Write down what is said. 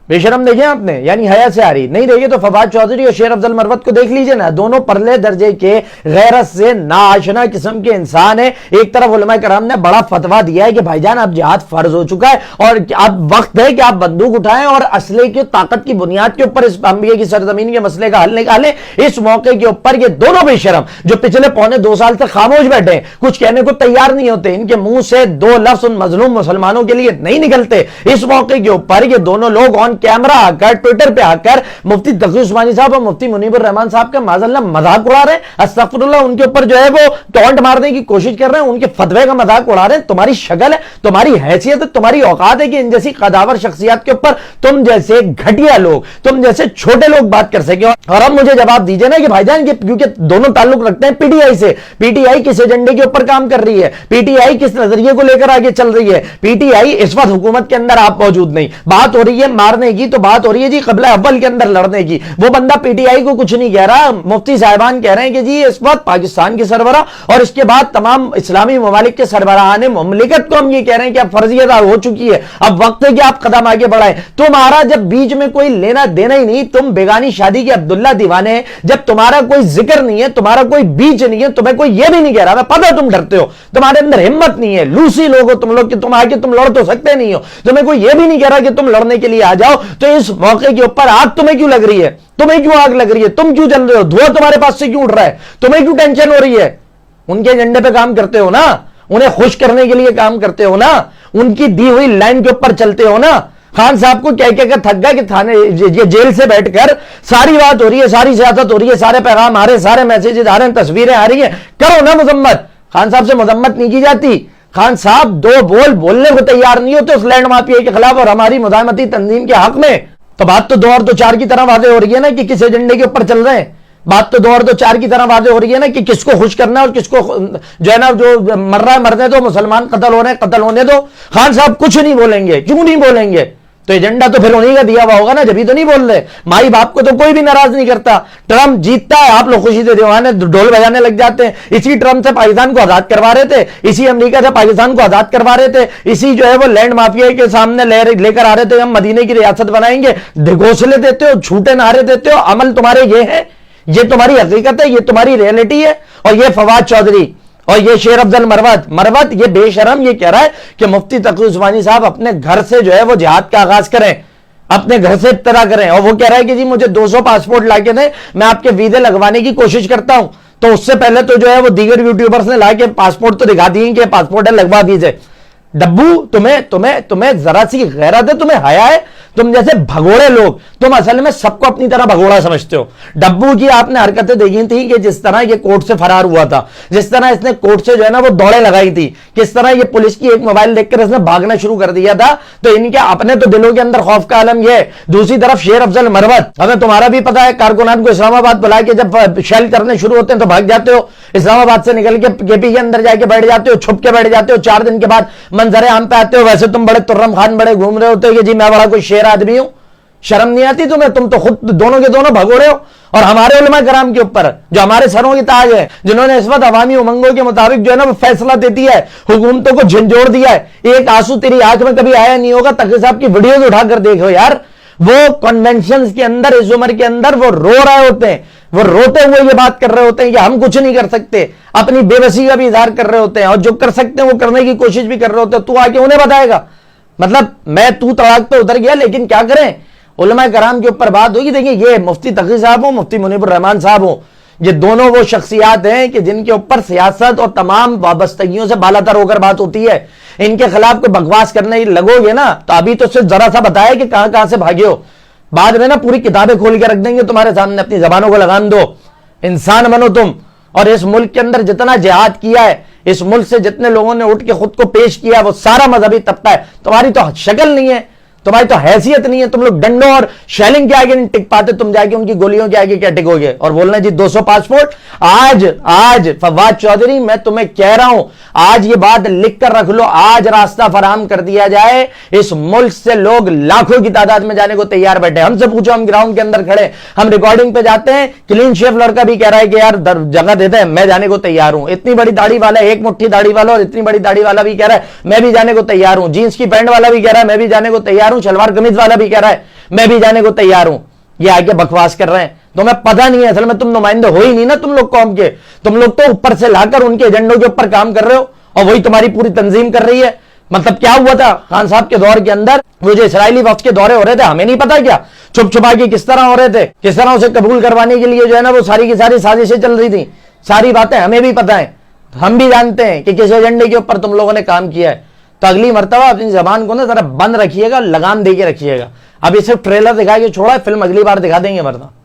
बेशरम देखे आपने, यानी हया से आ रही नहीं देखे तो फवाद चौधरी और शेर अफजल मरवत को देख लीजिए ना, दोनों परले दर्जे के गैरत से नाआशना किस्म के इंसान है। एक तरफ उलमा कराम ने बड़ा फतवा दिया है कि भाईजान अब जिहाद फर्ज हो चुका है और अब वक्त है कि आप बंदूक उठाएं और असले की ताकत की बुनियाद के ऊपर इस अंबिया की सरजमीन के मसले का हल निकालें। इस मौके के ऊपर ये दोनों बेशरम जो पिछले पौने 2 साल से खामोश बैठे हैं, कुछ कहने को तैयार नहीं होते, इनके मुंह से 2 लफ्ज उन मजलूम मुसलमानों के लिए नहीं निकलते, इस मौके के ऊपर ये दोनों लोग ऑन कैमरा आकर ट्विटर पे आकर मुफ्ती तकी उस्मानी साहब और मुफ्ती मुनीबुर रहमान साहब का माज़अल्लाह मजाक उड़ा रहे हैं। अस्तगफिरुल्लाह, उनके ऊपर जो है वो टॉन्ट मारने की कोशिश कर रहे हैं, उनके फतवे का मजाक उड़ा रहे हैं। तुम्हारी शक्ल है, तुम्हारी हैसियत है, तुम्हारी औकात है कि इन जैसी कदावर शख्सियत के ऊपर तुम जैसे घटिया लोग, तुम जैसे छोटे लोग बात कर सके। और अब मुझे जवाब दीजिए ना कि भाईजान क्योंकि दोनों ताल्लुक रखते हैं पीटीआई से, पीटीआई किस एजेंडे के ऊपर काम कर रही है, पीटीआई किस नजरिए को लेकर आगे चल रही है। पीटीआई इस वक्त हुकूमत के अंदर आप मौजूद नहीं, बात हो रही है मारने की, तो बात हो रही है जी क़िबला अव्वल के अंदर लड़ने की। वो बंदा पीटीआई को कुछ नहीं कह रहा, मुफ्ती साहिबान कह रहे हैं कि जी इस वक्त पाकिस्तान के सरबरा और इसके बाद तमाम इस्लामी ममालिक के सरबराहान मुमलिकत को हम ये कह रहे हैं कि अब फर्जी अदा हो चुकी है, अब वक्त है कि आप कदम आगे बढ़ाएं। तुम्हारा जब बीच में कोई लेना देना ही नहीं, तुम बेगानी शादी के अब्दुल्ला दीवाने हैं, जब तुम्हारा कोई जिक्र नहीं है, तुम्हारा कोई बीच नहीं है, तुम्हें कोई ये भी नहीं कह रहा, मैं पता तुम डरते हो, तुम्हारे अंदर हिम्मत नहीं है, लूसी लोग हो तुम लोग कि तुम आके तुम लड़ तो सकते नहीं हो, तुम्हें कोई ये भी नहीं कह रहा कि तुम लड़ने के लिए आ जाओ, तो इस मौके के ऊपर आग तुम्हें क्यों लग रही है, तुम्हें क्यों आग लग रही है, तुम क्यों जल रहे हो, धुआं तुम्हारे पास से क्यों उठ रहा है, तुम्हें क्यों टेंशन हो रही है? उनके एजेंडे पे काम करते हो ना, उन्हें खुश करने के लिए काम करते हो ना, उनकी दी हुई लाइन के ऊपर चलते हो ना। खान साहब को क्या क्या थक गया कि थाने जेल से बैठकर सारी बात हो रही है, सारी सियासत हो रही है, सारे पैगाम आ रहे हैं, सारे मैसेजेस आ रहे हैं, तस्वीरें आ रही हैं, करो ना मजम्मत। खान साहब से मजम्मत नहीं की जाती। खान साहब 2 बोल बोलने को तैयार नहीं होते उस लैंड माफिया के खिलाफ और हमारी मुदामती तंजीम के हक में। तो बात तो 2 और 2 4 की तरह वादे हो रही है ना कि किस एजेंडे के ऊपर चल रहे हैं। बात तो 2 और 2 4 की तरह वादे हो रही है ना कि किसको खुश करना है और किसको जो है ना, जो मर रहा है मरने दो, मुसलमान कत्ल हो रहे हैं कत्ल होने दो। खान साहब कुछ नहीं बोलेंगे, क्यों नहीं बोलेंगे? तो एजेंडा तो फिर उन्हीं का दिया हुआ होगा ना, जब ही तो नहीं बोल रहे। माई बाप को तो कोई भी नाराज नहीं करता, ट्रम्प जीतता है, आप लोग खुशी से दीवाने ढोल बजाने लग जाते हैं। इसी ट्रम्प से पाकिस्तान को आजाद करवा रहे थे, इसी अमेरिका से पाकिस्तान को आजाद करवा रहे थे, इसी जो है वो लैंड माफिया के सामने लेकर आ रहे थे, हम मदीने की रियासत बनाएंगे। घोषले देते हो, झूठे नारे देते हो, अमल तुम्हारे ये है, ये तुम्हारी हकीकत है, ये तुम्हारी रियलिटी है। और ये फवाद चौधरी और ये शेर अफजल मरवत ये बेशरम ये कह रहा है कि मुफ्ती तकी उस्मानी साहब अपने घर से जो है वो जिहाद का आगाज करें, अपने घर से इब्तिदा करें। और वो कह रहा है कि जी मुझे 200 पासपोर्ट लाके दें, मैं आपके वीजे लगवाने की कोशिश करता हूं। तो उससे पहले तो जो है वो दीगर यूट्यूबर्स ने लाके पासपोर्ट तो दिखा दिए कि पासपोर्ट है, लगवा दीजिए। डब्बू, तुम्हें जरा सी गैरत है, तुम्हें हया है? तुम जैसे भगोड़े लोग, तुम असल में सबको अपनी तरह भगोड़ा समझते हो। डब्बू की आपने हरकतें देखी थी कि जिस तरह ये कोर्ट से फरार हुआ था, जिस तरह इसने कोर्ट से जो है ना वो दौड़े लगाई थी, किस तरह ये पुलिस की एक मोबाइल देखकर इसने भागना शुरू कर दिया था। तो इनके अपने तो दिलों के अंदर खौफ का आलम ये है। दूसरी तरफ शेर अफजल मरवत, हमें तुम्हारा भी पता है, कारकुनान को इस्लामाबाद बुला के जब शेल करने शुरू होते हैं तो भाग जाते हो, इस्लामाबाद से निकल के केपी के अंदर जाके बैठ जाते हो, छुप के बैठ जाते हो, 4 दिन के बाद मंजरे आम पे आते हो। वैसे तुम बड़े तुर्रम खान बड़े घूम रहे होते हो कि जी मैं बड़ा कोई शेर आदमी हूं। शर्म नहीं आती तुम्हें? तुम तो खुद दोनों के दोनों भगोड़े हो। और हमारे उलमा कराम के ऊपर जो हमारे सरों की ताज है, जिन्होंने इस वक्त अवामी उमंगों के मुताबिक जो है ना वो फैसला देती है, हुकूमतों को झंझोड़ दिया है, एक आंसू तेरी आंख में कभी आया नहीं होगा। तकी साहब की वीडियोज उठाकर देखो यार, वो कन्वेंशन के अंदर इस उम्र के अंदर वो रो रहे होते हैं, वो रोते हुए ये बात कर रहे होते हैं कि हम कुछ नहीं कर सकते, अपनी बेबसी का भी इजहार कर रहे होते हैं और जो कर सकते हैं वो करने की कोशिश भी कर रहे होते हैं। तू आके उन्हें बताएगा? मतलब मैं तू तड़ाक पे उतर गया, लेकिन क्या करें, उलमा कराम के ऊपर बात होगी। देखिए ये मुफ्ती तकी साहब हो, मुफ्ती मुनीबुर रहमान साहब हो, ये दोनों वो शख्सियात हैं कि जिनके ऊपर सियासत और तमाम वाबस्तगियों से बालातर होकर बात होती है। इनके खिलाफ कोई बकवास करने लगोगे ना तो अभी तो सिर्फ जरा सा बताया कि कहां कहां से भागे हो, बाद में ना पूरी किताबें खोल के रख देंगे तुम्हारे सामने, अपनी जबानों को लगाम दो, इंसान बनो तुम। और इस मुल्क के अंदर जितना जिहाद किया है, इस मुल्क से जितने लोगों ने उठ के खुद को पेश किया, वो सारा मजहबी तबका है। तुम्हारी तो शक्ल नहीं है, तुम्हारी तो हैसियत नहीं है, तुम लोग डंडों और शेलिंग के आगे नहीं टिक पाते, तुम जाके उनकी गोलियों के आगे क्या टिकोगे? और बोलना जी 200 पासपोर्ट। आज फवाद चौधरी मैं तुम्हें कह रहा हूं, आज ये बात लिख कर रख लो, आज रास्ता फराहम कर दिया जाए। इस मुल्क से लोग लाखों की तादाद में जाने को तैयार बैठे। हमसे पूछो, हम ग्राउंड के अंदर खड़े, हम रिकॉर्डिंग पे जाते हैं, क्लीन शेव लड़का भी कह रहा है कि यार जगह देते हैं, मैं जाने को तैयार हूं। इतनी बड़ी दाढ़ी वाला, एक मुट्ठी दाढ़ी वाला और इतनी बड़ी दाढ़ी वाला भी कह रहा है मैं भी जाने को तैयार हूं। जींस की पैंट वाला भी कह रहा है मैं भी जाने को तैयार हूं। शलवार कमीज वाला भी कह रहा है میں بھی جانے کو تیار ہوں. یہ آگے بکواس کر رہے ہیں. تمہیں پتہ نہیں ہے اصل میں تم نمائندے ہو ہی نہیں نا تم لوگ قوم کے. تم لوگ تو اوپر سے لا کر ان کے ایجنڈوں کے اوپر کام کر رہے ہو اور وہی تمہاری پوری تنظیم کر رہی ہے. مطلب کیا ہوا تھا خان صاحب کے دور کے اندر, وہ جو اسرائیلی وفد کے دورے ہو رہے تھے, ہمیں نہیں پتا کیا چھپ چھپا کے کس طرح ہو رہے تھے, کس طرح اسے قبول کروانے کے لیے جو ہے نا وہ ساری کی ساری سازشیں چل رہی تھیں. ساری باتیں ہمیں بھی پتہ ہیں, ہم بھی جانتے ہیں کہ کس ایجنڈے کے اوپر تم لوگوں نے کام کیا ہے. تو اگلی مرتبہ اپنی زبان کو نا ذرا بند رکھیے گا, لگام دے کے رکھیے گا. اب یہ صرف ٹریلر دکھا کے چھوڑا ہے, فلم اگلی بار دکھا دیں گے ورنہ.